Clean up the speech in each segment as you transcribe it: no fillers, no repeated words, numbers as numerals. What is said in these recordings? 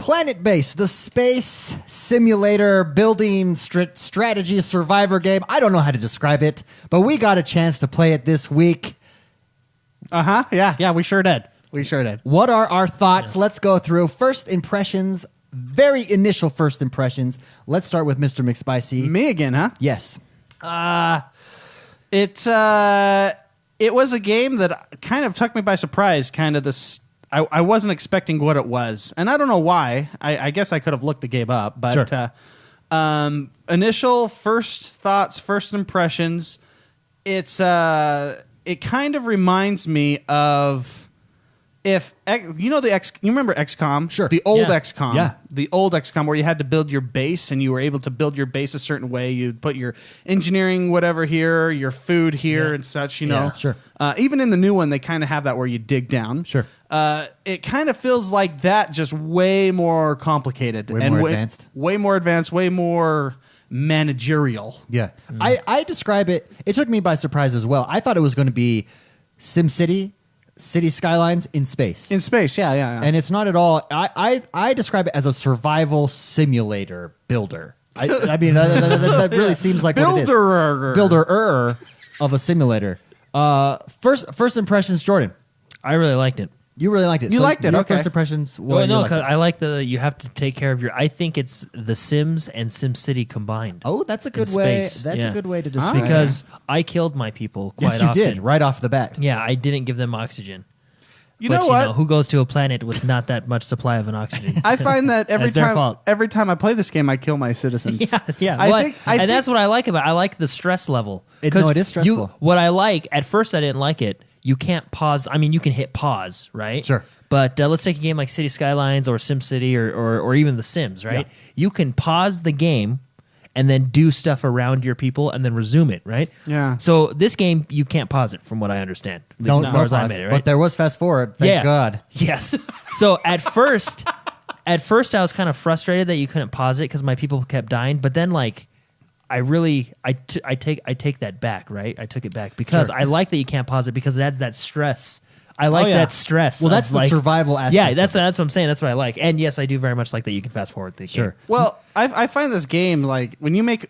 Planetbase, the space simulator building strategy survivor game. I don't know how to describe it, but we got a chance to play it this week. Yeah, we sure did. What are our thoughts? Let's go through first impressions, very initial first impressions. Let's start with Mr. McSpicy. Me again, huh? Yes. It was a game that kind of took me by surprise. Kind of this, I wasn't expecting what it was, and I don't know why. I guess I could have looked the game up, but Sure. Initial first thoughts, first impressions. It kind of reminds me of. If you remember XCOM? Sure. The old Yeah. XCOM. Yeah. The old XCOM where you had to build your base and you were able to build your base a certain way. You'd put your engineering whatever here, your food here and such, you know. Yeah. Sure. Even in the new one, they kind of have that where you dig down. Sure. It kind of feels like that, just way more complicated. Way more advanced. Way more advanced, way more managerial. Yeah. I describe it, it took me by surprise as well. I thought it was going to be SimCity, City Skylines in space. In space, yeah. And it's not at all. I describe it as a survival simulator builder. I mean, that really seems like what it is. Builder of a simulator. First impressions, Jordan. I really liked it. You really liked it. You liked it, Your okay. first impressions. Well, no, you because liked it? I like you have to take care of your. I think it's The Sims and SimCity combined. Oh, that's a good in way. space. That's Yeah. a good way to describe it. Because I killed my people quite yes, you often. did right off the bat. Yeah, I didn't give them oxygen. You But know what? who goes to a planet with not that much supply of an oxygen? I find that That's their fault. every time I play this game, I kill my citizens. yeah. I Well, think and that's what I like about it. I like the stress level. No, it is stressful. What I like, at first I didn't like it, you can't pause. I mean, you can hit pause, right? Sure. But let's take a game like City Skylines or SimCity or even The Sims, right? Yeah. You can pause the game and then do stuff around your people and then resume it, right? Yeah. So this game, you can't pause it from what I understand. At least as far as I made it, right? But there was fast forward. Thank God. Yes. So at first I was kind of frustrated that you couldn't pause it because my people kept dying. But then, like, I take that back, right? I took it back because Sure. I like that you can't pause it because it adds that stress. I like that stress. Well, that's of, the like, survival aspect. Yeah, that's what I'm saying. That's what I like. And yes, I do very much like that you can fast forward the game. Well, I find this game like when you make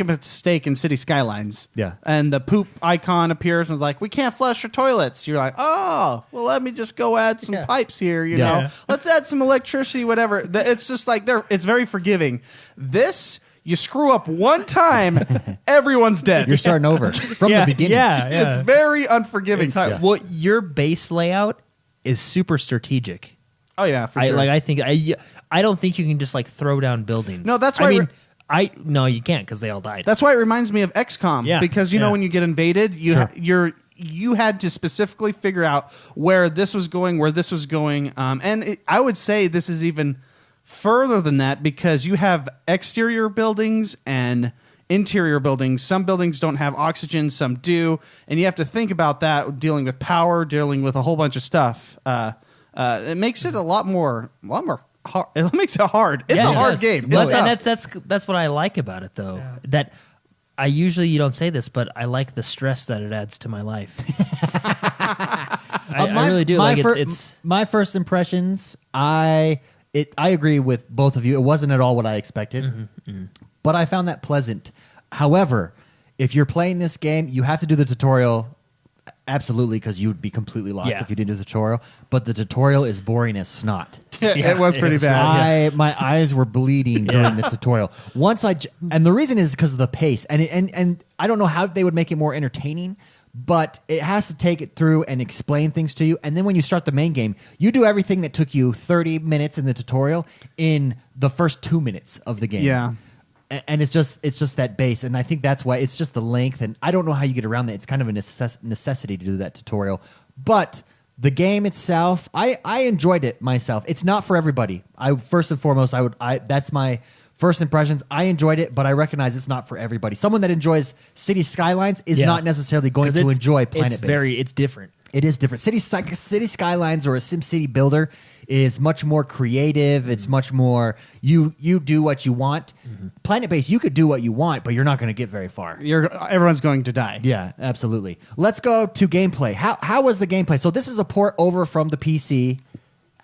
a mistake in City Skylines, Yeah. and the poop icon appears and is like, we can't flush your toilets. You're like, oh, well, let me just go add some Yeah. pipes here. You Yeah. know, let's add some electricity, whatever. It's just like it's very forgiving. This. You screw up one time, everyone's dead. You're starting over from the beginning. Yeah. It's very unforgiving. It's hard. Yeah. Well, your base layout is super strategic. Oh yeah, for sure. I don't think you can just like throw down buildings. No, that's why no, you can't because they all died. That's why it reminds me of XCOM. Yeah, Because you know yeah. when you get invaded, you had to specifically figure out where this was going, I would say this is even further than that because you have exterior buildings and interior buildings. Some buildings don't have oxygen, some do, and you have to think about that dealing with power, dealing with a whole bunch of stuff. It makes it a lot more hard. It makes it hard. It's a hard game. Well, It's tough. that's what I like about it, though. Yeah. That I usually you don't say this, but I like the stress that it adds to my life. I really do. It's my first impressions. I agree with both of you. It wasn't at all what I expected, but I found that pleasant. However, if you're playing this game, you have to do the tutorial. Absolutely, because you would be completely lost if you didn't do the tutorial. But the tutorial is boring as snot. It was pretty bad. My eyes were bleeding during the tutorial. And the reason is because of the pace. And I don't know how they would make it more entertaining, but it has to take it through and explain things to you. And then when you start the main game, you do everything that took you 30 minutes in the tutorial in the first 2 minutes of the game. Yeah. And it's just that base, and I think that's why it's just the length, and I don't know how you get around that. It's kind of a necessity to do that tutorial. But the game itself, I enjoyed it myself. It's not for everybody. First and foremost, that's my first impressions. I enjoyed it, but I recognize it's not for everybody. Someone that enjoys City Skylines is not necessarily going to enjoy Planetbase. It's different. It is different. City Skylines or a SimCity builder is much more creative. It's much more you do what you want. Planetbase, you could do what you want, but you're not going to get very far. Everyone's going to die. Yeah, absolutely. Let's go to gameplay. How was the gameplay? So this is a port over from the PC.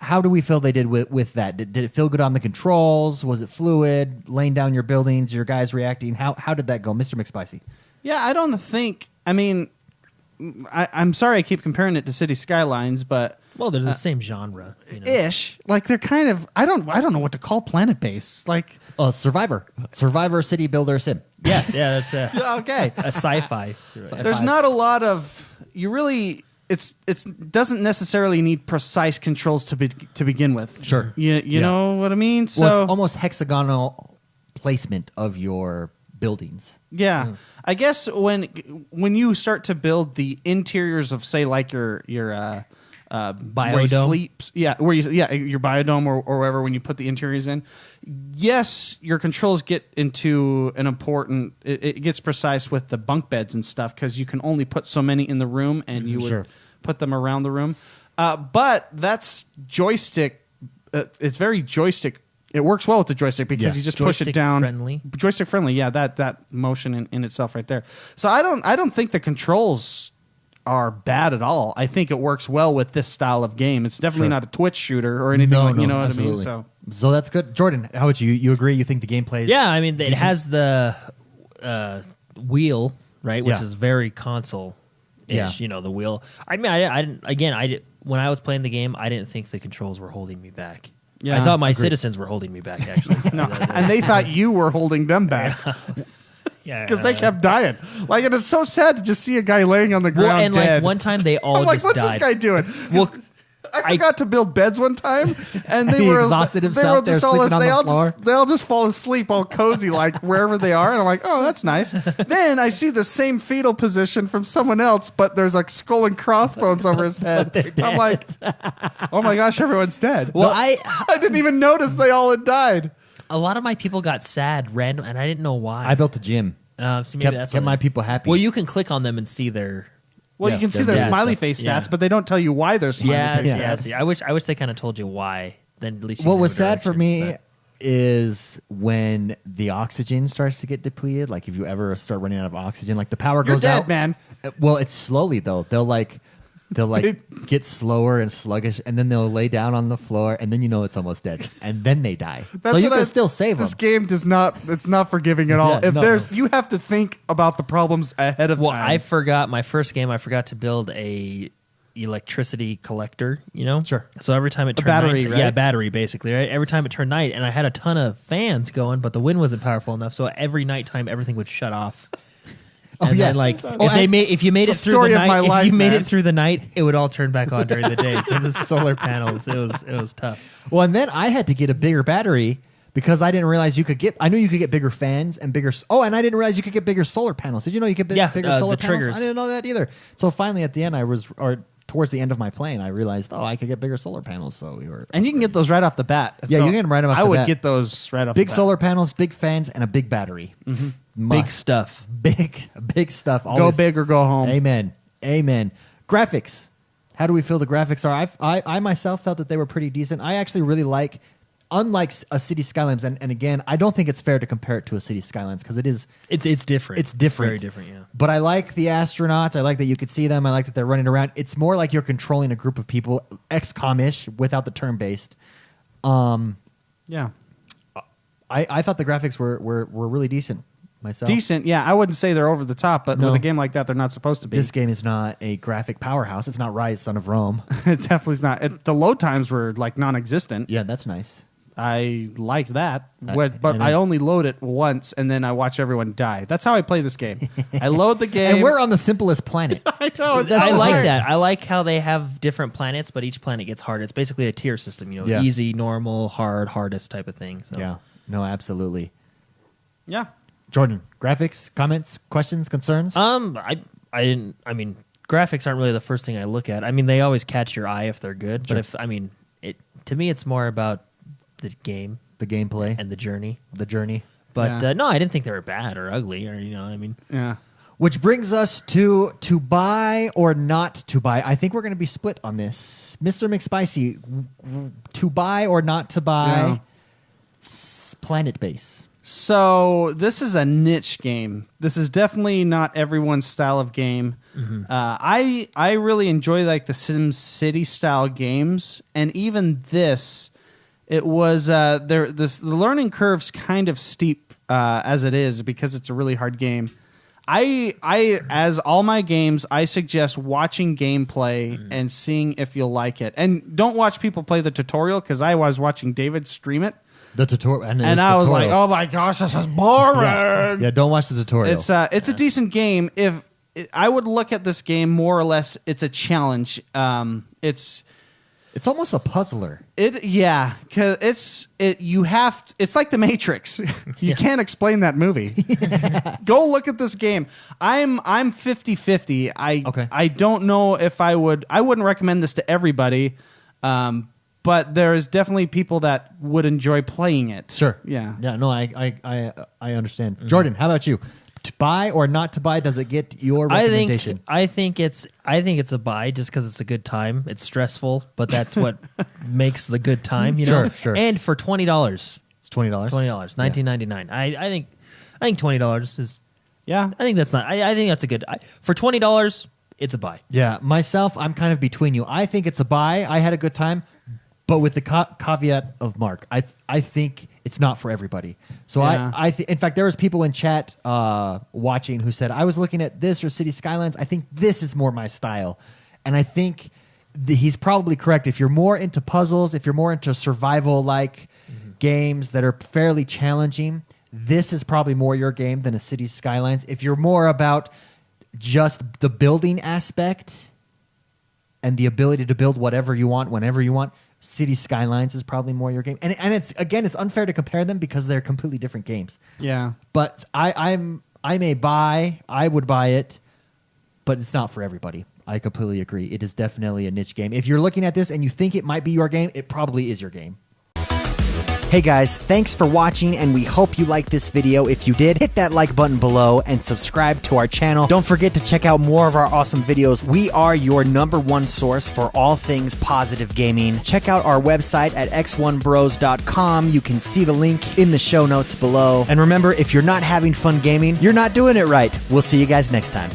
how do we feel they did with that? Did it feel good on the controls? Was it fluid? Laying down your buildings, your guys reacting? How did that go, Mr. McSpicy? Yeah, I don't think. I mean, I'm sorry I keep comparing it to City Skylines, but Well, they're the same genre. You know? ish. Like they're kind of. I don't know what to call Planetbase. Like Survivor City Builder Sim. Yeah, that's okay, a sci-fi. there's not a lot of you really. It doesn't necessarily need precise controls to begin with. Sure. You know what I mean? So Well, it's almost hexagonal placement of your buildings. yeah. I guess when you start to build the interiors of, say, like your where you Biodome? sleeps, your biodome or wherever, when you put the interiors in, yes, your controls get into an important. It gets precise with the bunk beds and stuff because you can only put so many in the room, and you would Sure. put them around the room. But that's joystick. It's very joystick. It works well with the joystick because Yeah. you just push it Joystick down. friendly. Joystick friendly, yeah. That motion in itself right there. So I don't think the controls are bad at all. I think it works well with this style of game. It's definitely Sure. not a Twitch shooter or anything like, you know what absolutely. I mean? So that's good. Jordan, how about you? You agree? You think the gameplay is Yeah, I mean, it decent? has the wheel, right, which Yeah. is very console-ish. Yeah. You know, the wheel. I mean, I didn't. When I was playing the game, I didn't think the controls were holding me back. Yeah, I thought my agreed. citizens were holding me back. Actually, No, and they thought you were holding them back yeah, because they kept dying. Like, and it's so sad to just see a guy laying on the ground Well, and dead. like one time they all I'm like, just what's died. this guy doing? Well, I forgot to build beds one time, and they He were exhausted They himself. were They're just all, sleeping on they the all floor. just they all just fall asleep, all cozy, like wherever they are. And I'm like, oh, that's nice. Then I see the same fetal position from someone else, but there's like skull and crossbones over his head. I'm like, oh my gosh, everyone's dead. Well, I didn't even notice they all had died. a lot of my people got sad random, and I didn't know why. I built a gym. So maybe that's Kept what my it- people happy. Well, you can click on them and see their. Well, Yeah, you can see they're their bad smiley stuff. face Yeah. stats, but they don't tell you why they're smiley Yeah, face yeah. stats. See, I wish they kind of told you why. Then at least you what knew was a sad for direction, me but- is when the oxygen starts to get depleted. Like if you ever start running out of oxygen, like the power You're goes dead, out, man. Well, it's slowly though. They'll get slower and sluggish, and then they'll lay down on the floor, and then you know it's almost dead, and then they die. So you what can still save them. This game does not. It's not forgiving at all. Yeah, If no. you have to think about the problems ahead of Well, time. I forgot my first game. I forgot to build a electricity collector. You know, Sure. So every time it turned battery, night, right? yeah, battery basically. Right. Every time it turned night, and I had a ton of fans going, but the wind wasn't powerful enough. So every nighttime, everything would shut off. And yeah. then, like, Oh, if you made it It's the through the story of night, my life, if you made man. it through the night, it would all turn back on during the day because it's solar panels. It was tough. Well, and then I had to get a bigger battery because I didn't realize you could get. I knew you could get bigger fans and bigger. Oh, and I didn't realize you could get bigger solar panels. Did you know you could get Yeah, bigger solar the panels? triggers. I didn't know that either. So finally, at the end, towards the end of my playing, I realized, I could get bigger solar panels. So we were. and you can get those right off the bat. Yeah, you can get 'em right off I the would bat. get those right off Big the bat. solar panels, big fans, and a big battery. Big Must. stuff. Big stuff. Go Always. big or go home. Amen. Graphics. How do we feel the graphics are? I myself felt that they were pretty decent. I actually really like, unlike a City Skylines, and again, I don't think it's fair to compare it to a City Skylines because it is. It's different. It's different. very different. Yeah. But I like the astronauts. I like that you could see them. I like that they're running around. It's more like you're controlling a group of people, XCOM-ish, without the turn-based. Yeah, I thought the graphics were really decent myself. decent. Yeah, I wouldn't say they're over the top, but No. with a game like that, they're not supposed to be. This game is not a graphic powerhouse. It's not Rise, Son of Rome. It definitely is not. The load times were like non-existent. Yeah, that's nice. I like that, and but I only load it once and then I watch everyone die. That's how I play this game. I load the game. And we're on the simplest planet. I know. That's I the like thing. that. I like how they have different planets, but each planet gets harder. It's basically a tier system, you know, Yeah. easy, normal, hard, hardest type of thing. So Yeah. No, absolutely. Yeah. Jordan, graphics, comments, questions, concerns? I didn't. I mean, graphics aren't really the first thing I look at. I mean, they always catch your eye if they're good. Sure. But to me, it's more about the game The gameplay, and the journey. the journey. But Yeah. No, I didn't think they were bad or ugly or I mean, Yeah. Which brings us to buy or not to buy. I think we're going to be split on this. Mr. McSpicy, to buy or not to buy Yeah. Planetbase. So this is a niche game. This is definitely not everyone's style of game. Mm-hmm. I really enjoy like the Sim City style games, and even this, it was the learning curve's kind of steep as it is because it's a really hard game. I as all my games, I suggest watching gameplay and seeing if you'll like it, and don't watch people play the tutorial because I was watching David stream it. The tutorial, and I was like, "Oh my gosh, this is boring." Yeah, don't watch the tutorial. It's a decent game. If I would look at this game more or less, it's a challenge. It's almost a puzzler. Because it's like The Matrix. You can't explain that movie. Go look at this game. I'm 50-50. I don't know if I wouldn't recommend this to everybody. But there's definitely people that would enjoy playing it. Sure. Yeah. Yeah. No, I understand. Mm-hmm. Jordan, how about you? To buy or not to buy? Does it get your recommendation? I think it's a buy just because it's a good time. It's stressful, but that's what makes the good time. You know. Sure. And for $20, it's $20. $19.99. I think $20 is. Yeah. I think that's not. I think that's a good. For $20, it's a buy. Yeah. Myself, I'm kind of between you. I think it's a buy. I had a good time. But with the caveat of Mark, I think it's not for everybody. So yeah. in fact, there was people in chat watching who said, I was looking at this or City Skylines. I think this is more my style. And I think he's probably correct. If you're more into puzzles, if you're more into survival-like games that are fairly challenging, this is probably more your game than a City Skylines. If you're more about just the building aspect and the ability to build whatever you want, whenever you want, City Skylines is probably more your game. And it's unfair to compare them because they're completely different games. Yeah. But I would buy it, but it's not for everybody. I completely agree. It is definitely a niche game. If you're looking at this and you think it might be your game, it probably is your game. Hey guys, thanks for watching, and we hope you liked this video. If you did, hit that like button below and subscribe to our channel. Don't forget to check out more of our awesome videos. We are your #1 source for all things positive gaming. Check out our website at XoneBros.com. You can see the link in the show notes below. And remember, if you're not having fun gaming, you're not doing it right. We'll see you guys next time.